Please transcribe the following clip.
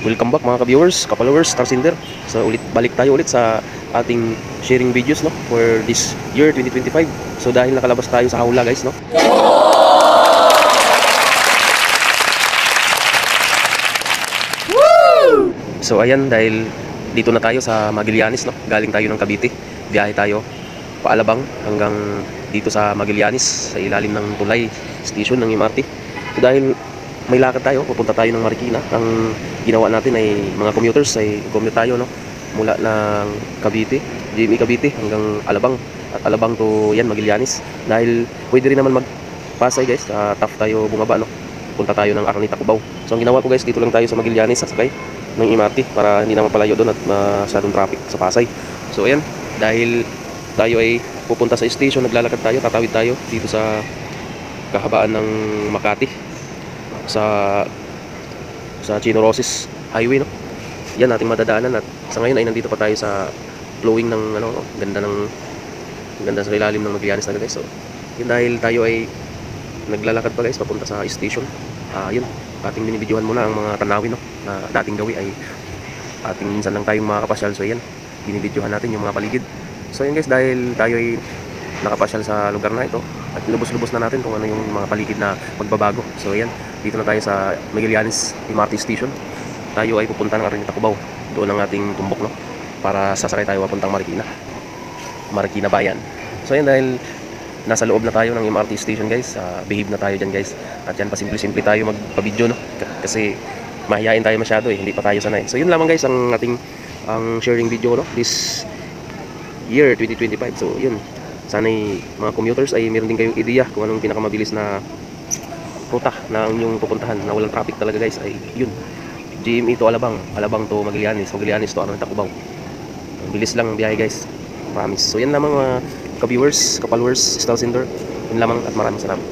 Welcome back mga ka-viewers, ka-followers, Star Cinder. So balik tayo ulit sa ating sharing videos no for this year 2025. So dahil nakalabas tayo sa hawla guys no. So ayan, dahil dito na tayo sa Magallanes no. Galing tayo ng Cavite. Biyahe tayo paalabang hanggang dito sa Magallanes sa ilalim ng tulay station ng MRT. So dahil may lakad tayo, pupunta tayo ng Marikina. Ang ginawa natin ay mga commuters ay commute tayo no mula ng Cavite, GMA Cavite hanggang Alabang, at Alabang to yan Magallanes. Dahil pwede rin naman magpasay guys, tough tayo bumaba no. Punta tayo ng Araneta, Cubao. So ang ginawa ko guys, dito lang tayo sa Magallanes sasakay ng MRT para hindi naman palayo doon at masyadong traffic sa Pasay. So ayan, dahil tayo ay pupunta sa station, naglalakad tayo, tatawid tayo dito sa kahabaan ng Makati sa Chino Roces Highway no. Yan ating madadaanan, at sa ngayon ay nandito pa tayo sa flowing ng ganda sa ilalim ng Magallanes na guys. So yun, dahil tayo ay naglalakad pa guys papunta sa station. Yun, ating binibidyohan muna ang mga tanawin no na dating gawi ay ating minsan lang tayong makakapasyal. So yan, binibidyohan natin yung mga paligid. So yun guys, dahil tayo ay nakapasyal sa lugar na ito at lubos-lubos na natin kung ano yung mga paligid na magbabago. So yan, dito na tayo sa Magallanes MRT Station. Tayo ay pupunta ng Araneta, Cubao. Doon ang ating tumbok no para sasakay tayo papuntang Marikina Bayan. So yan, dahil nasa loob na tayo ng MRT Station guys, behave na tayo dyan guys. At yan, pasimple-simple tayo magpa-video no kasi mahihain tayo masyado hindi pa tayo sanay. So yun lamang guys ang ating sharing video no this year 2025. So yun, sana'y mga commuters ay meron din kayong ideya kung anong pinakamabilis na ruta na inyong pupuntahan na walang traffic talaga guys. Ay yun, GMA to Alabang, Alabang to Magallanes, Magallanes to Araneta, Cubao. Ang bilis lang ang biyahe guys, promise. So yan lamang mga ka-viewers, ka-followers, Star Cinder. Yun lamang at maraming salamat.